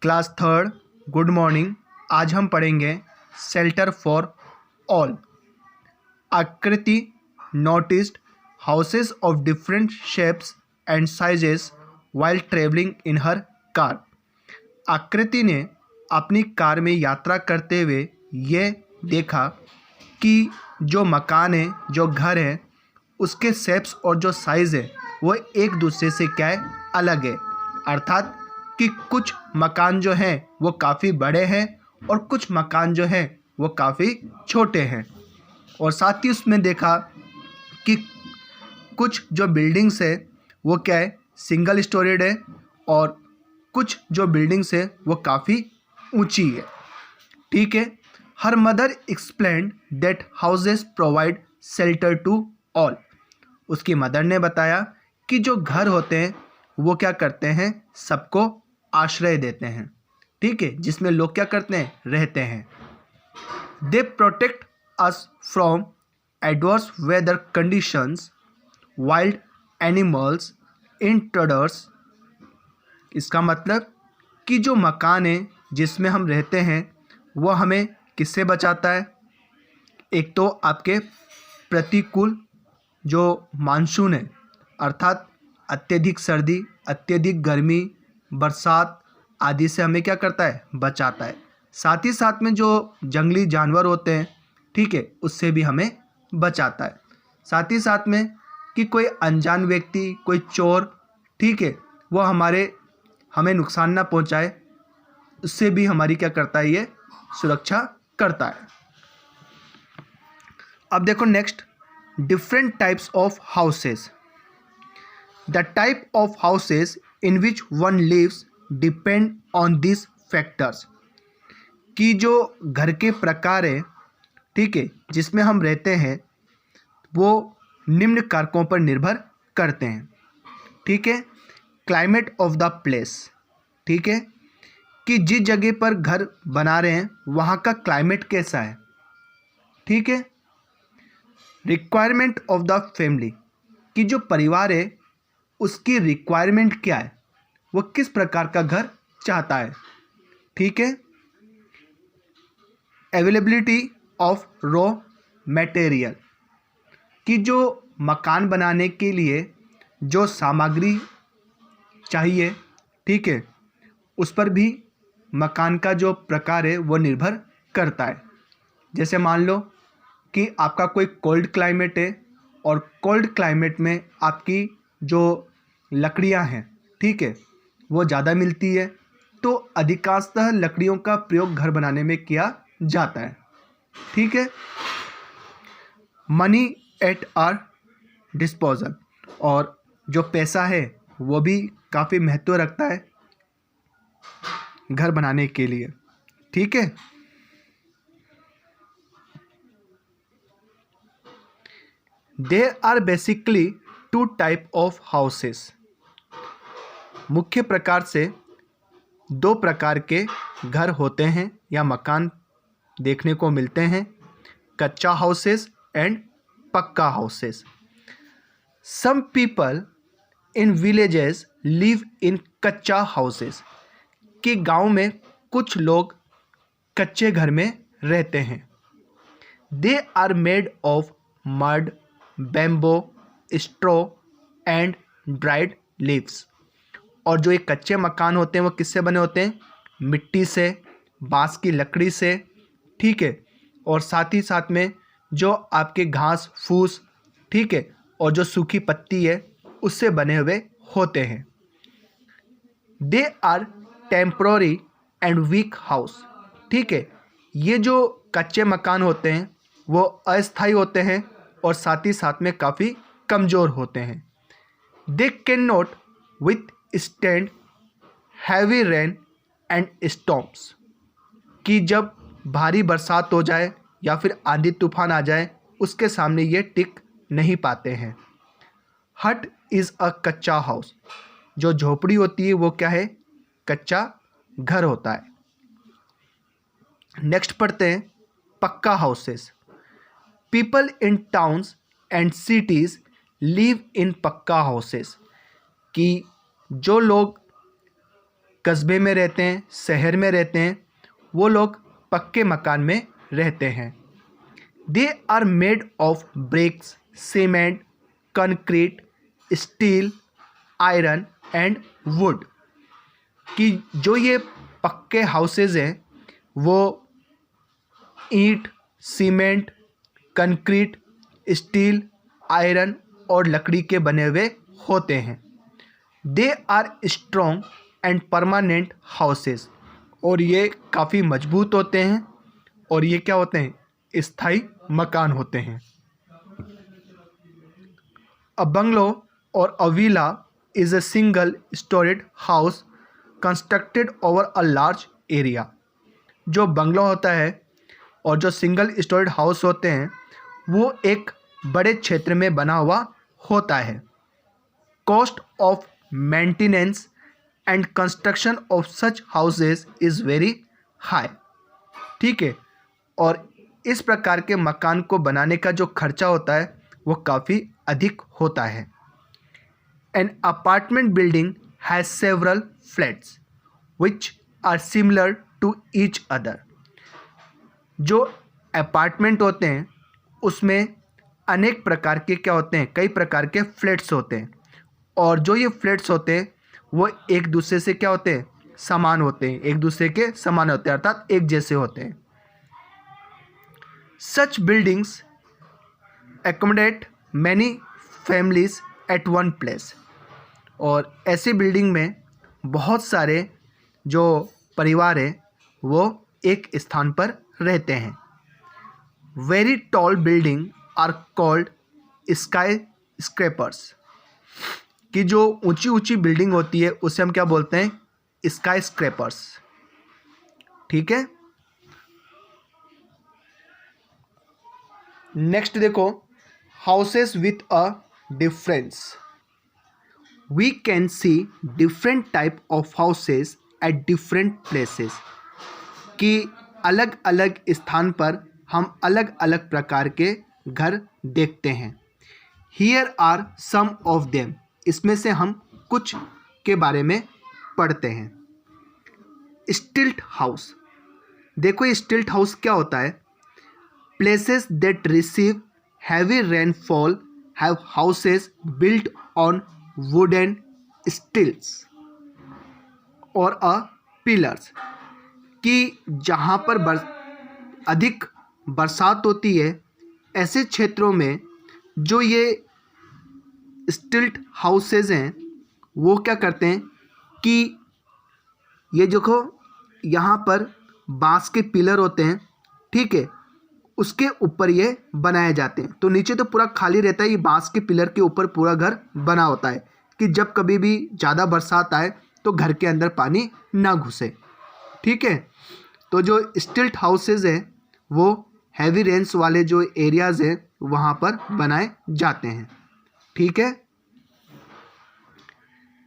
Class third, good morning. आज हम पढ़ेंगे शेल्टर फॉर ऑल। आकृति noticed houses of different shapes and sizes while travelling in her car. आकृति ने अपनी कार में यात्रा करते हुए ये देखा कि जो मकान है, जो घर है, उसके शेप्स और जो साइज़ है वो एक दूसरे से क्या है, अलग है। अर्थात कि कुछ मकान जो हैं वो काफ़ी बड़े हैं और कुछ मकान जो हैं वो काफ़ी छोटे हैं। और साथ ही उसमें देखा कि कुछ जो बिल्डिंग्स है वो क्या है, सिंगल स्टोरीड है और कुछ जो बिल्डिंग्स है वो काफ़ी ऊंची है। ठीक है। Her mother explained that houses provide shelter to all. उसकी मदर ने बताया कि जो घर होते हैं वो क्या करते हैं, सबको आश्रय देते हैं। ठीक है, जिसमें लोग क्या करते हैं, रहते हैं। They protect us from adverse weather conditions, wild animals, intruders. इसका मतलब कि जो मकान है जिसमें हम रहते हैं वो हमें किससे बचाता है। एक तो आपके प्रतिकूल जो मानसून है, अर्थात अत्यधिक सर्दी, अत्यधिक गर्मी, बरसात आदि से हमें क्या करता है, बचाता है। साथ ही साथ में जो जंगली जानवर होते हैं, ठीक है, उससे भी हमें बचाता है। साथ ही साथ में कि कोई अनजान व्यक्ति, कोई चोर, ठीक है, वो हमें नुकसान ना पहुंचाए, उससे भी हमारी क्या करता है, ये सुरक्षा करता है। अब देखो next, different types of houses. The type of houses in which one lives depend on this factors. कि जो घर के प्रकार है, ठीक है, जिसमें हम रहते हैं वो निम्न कारकों पर निर्भर करते हैं। ठीक है। क्लाइमेट ऑफ द प्लेस, ठीक है, कि जिस जगह पर घर बना रहे हैं वहाँ का क्लाइमेट कैसा है। ठीक है। रिक्वायरमेंट ऑफ द फैमिली, कि जो परिवार है उसकी रिक्वायरमेंट क्या है, वो किस प्रकार का घर चाहता है। ठीक है। अवेलेबिलिटी ऑफ रॉ मटेरियल, कि जो मकान बनाने के लिए जो सामग्री चाहिए, ठीक है, उस पर भी मकान का जो प्रकार है वो निर्भर करता है। जैसे मान लो कि आपका कोई कोल्ड क्लाइमेट है और कोल्ड क्लाइमेट में आपकी जो लकड़ियां हैं, ठीक है, वो ज़्यादा मिलती है, तो अधिकांशतः लकड़ियों का प्रयोग घर बनाने में किया जाता है। ठीक है। मनी एट आवर डिस्पोजल, और जो पैसा है वो भी काफ़ी महत्व रखता है घर बनाने के लिए। ठीक है। There are basically two type of houses. मुख्य प्रकार से दो प्रकार के घर होते हैं या मकान देखने को मिलते हैं, kachcha houses and pakka houses. Some people in villages live in kachcha houses, कि गांव में कुछ लोग कच्चे घर में रहते हैं। They are made of mud, bamboo, straw and dried leaves. और जो ये कच्चे मकान होते हैं वो किससे बने होते हैं, मिट्टी से, बांस की लकड़ी से। ठीक है। और साथ ही साथ में जो आपके घास फूस, ठीक है, और जो सूखी पत्ती है उससे बने हुए होते हैं। They are temporary and weak house. ठीक है। ये जो कच्चे मकान होते हैं वो अस्थायी होते हैं और साथ ही साथ में काफ़ी कमज़ोर होते हैं। They can not with stand heavy rain and storms, कि जब भारी बरसात हो जाए या फिर आंधी तूफान आ जाए उसके सामने ये टिक नहीं पाते हैं। हट इज़ अ कच्चा हाउस, जो झोपड़ी होती है वो क्या है, कच्चा घर होता है। नेक्स्ट पढ़ते हैं पक्का houses. People in towns and cities live in पक्का हाउसेस, कि जो लोग कस्बे में रहते हैं, शहर में रहते हैं, वो लोग पक्के मकान में रहते हैं। They are made of bricks, cement, concrete, steel, iron and wood. कि जो ये पक्के हाउसेज हैं वो ईंट, सीमेंट, कंक्रीट, स्टील, आयरन और लकड़ी के बने हुए होते हैं। They are strong and permanent houses, और ये काफ़ी मजबूत होते हैं और ये क्या होते हैं, स्थायी मकान होते हैं। अ बंगलो और अ villa is a single storeyed house constructed over a large area. जो बंगलो होता है और जो सिंगल स्टोरेड हाउस होते हैं वो एक बड़े क्षेत्र में बना हुआ होता है। Cost of maintenance and construction of such houses is very high. ठीक है, और इस प्रकार के मकान को बनाने का जो खर्चा होता है वो काफ़ी अधिक होता है। An apartment building has several flats which are similar to each other. जो अपार्टमेंट होते हैं उसमें अनेक प्रकार के क्या होते हैं, कई प्रकार के फ्लैट्स होते हैं, और जो ये फ्लैट्स होते हैं वो एक दूसरे से क्या होते हैं, समान होते हैं, एक दूसरे के समान होते हैं, अर्थात एक जैसे होते हैं। Such buildings accommodate many families at one place. और ऐसी बिल्डिंग में बहुत सारे जो परिवार है वो एक स्थान पर रहते हैं। Very tall building are called skyscrapers. कि जो ऊंची ऊंची बिल्डिंग होती है उसे हम क्या बोलते हैं, स्काई स्क्रैपर्स। ठीक है, नेक्स्ट देखो, houses with a difference. We can see different type of houses at different places. कि अलग अलग स्थान पर हम अलग अलग प्रकार के घर देखते हैं। Here are some of them. इसमें से हम कुछ के बारे में पढ़ते हैं। स्टिल्ट हाउस। देखो ये स्टिल्ट हाउस क्या होता है। Places that receive heavy rainfall have houses built on wooden stilts और अ पिलर्स। कि जहाँ पर अधिक बरसात होती है ऐसे क्षेत्रों में जो ये स्टिल्ट हाउसेज हैं वो क्या करते हैं कि ये देखो यहाँ पर बांस के पिलर होते हैं, ठीक है, उसके ऊपर ये बनाए जाते हैं। तो नीचे तो पूरा खाली रहता है, ये बांस के पिलर के ऊपर पूरा घर बना होता है कि जब कभी भी ज़्यादा बरसात आए तो घर के अंदर पानी ना घुसे। ठीक है, तो जो स्टिल्ट हाउसेज हैं वो हैवी रेन्स वाले जो एरियाज़ हैं वहाँ पर बनाए जाते हैं। ठीक है,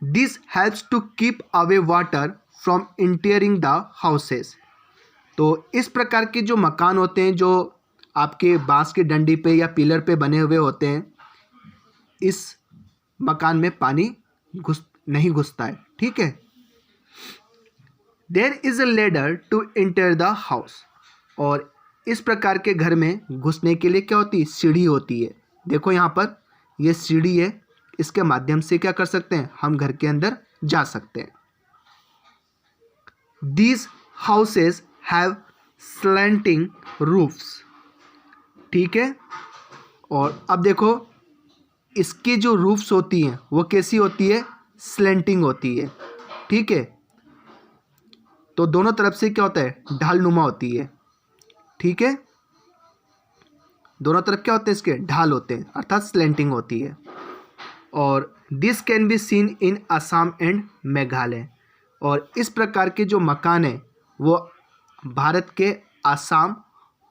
this helps to keep away water from entering the houses. तो इस प्रकार के जो मकान होते हैं जो आपके बांस के डंडी पे या पिलर पे बने हुए होते हैं, इस मकान में पानी नहीं घुसता है। ठीक है, there is a ladder to enter the house. और इस प्रकार के घर में घुसने के लिए क्या होती है, सीढ़ी होती है। देखो यहाँ पर ये सीढ़ी है, इसके माध्यम से क्या कर सकते हैं, हम घर के अंदर जा सकते हैं। These houses have slanting roofs. ठीक है, और अब देखो इसकी जो रूफ्स होती हैं वो कैसी होती है, स्लैंटिंग होती है। ठीक है, तो दोनों तरफ से क्या होता है, ढालनुमा होती है। ठीक है, दोनों तरफ क्या होते हैं, इसके ढाल होते हैं, अर्थात स्लैंटिंग होती है। और this can be seen in Assam and Meghalaya. और इस प्रकार के जो मकान हैं वो भारत के असम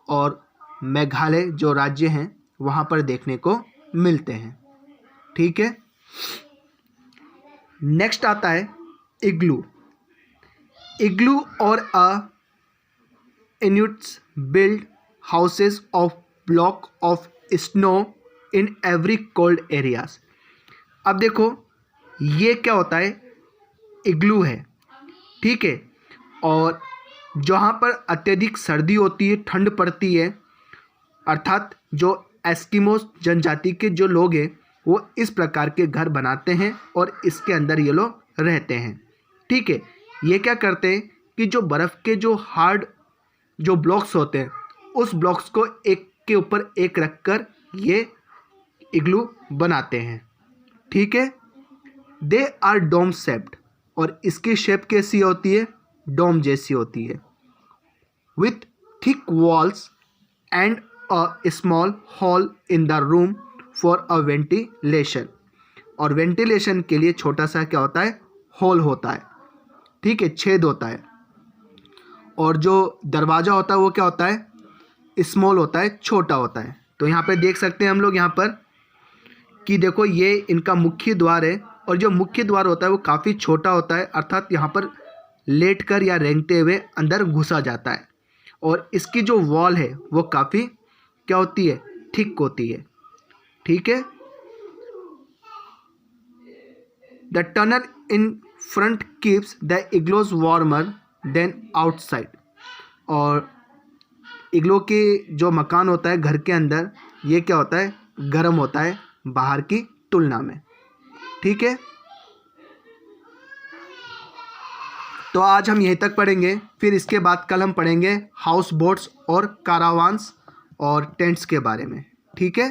और मेघालय जो राज्य हैं वहाँ पर देखने को मिलते हैं। ठीक है, नेक्स्ट आता है इग्लू। इग्लू और Inuits build houses of block of snow in every cold areas. अब देखो ये क्या होता है, इग्लू है। ठीक है। और जहाँ पर अत्यधिक सर्दी होती है, ठंड पड़ती है, अर्थात जो एस्किमोस जनजाति के जो लोग हैं वो इस प्रकार के घर बनाते हैं और इसके अंदर ये लोग रहते हैं। ठीक है। ये क्या करते हैं कि जो बर्फ़ के जो हार्ड जो ब्लॉक्स होते हैं उस ब्लॉक्स को एक के ऊपर एक रखकर ये इग्लू बनाते हैं। ठीक है। दे आर डोम शेप्ड, और इसकी शेप कैसी होती है? डोम जैसी होती है। With thick walls and a small hall in the room for a ventilation, और वेंटिलेशन के लिए छोटा सा क्या होता है? हॉल होता है। ठीक है, छेद होता है। और जो दरवाज़ा होता है वो क्या होता है? स्मॉल होता है, छोटा होता है। तो यहाँ पे देख सकते हैं हम लोग यहाँ पर कि देखो ये इनका मुख्य द्वार है, और जो मुख्य द्वार होता है वो काफ़ी छोटा होता है, अर्थात यहाँ पर लेटकर या रेंगते हुए अंदर घुसा जाता है। और इसकी जो वॉल है वो काफ़ी क्या होती है? थिक होती है। ठीक है। The tunnel in front keeps the igloos warmer than outside, और इग्लो के जो मकान होता है घर के अंदर, ये क्या होता है? गर्म होता है बाहर की तुलना में। ठीक है। तो आज हम यहीं तक पढ़ेंगे, फिर इसके बाद कल हम पढ़ेंगे हाउस बोट्स और कारावांस और टेंट्स के बारे में। ठीक है।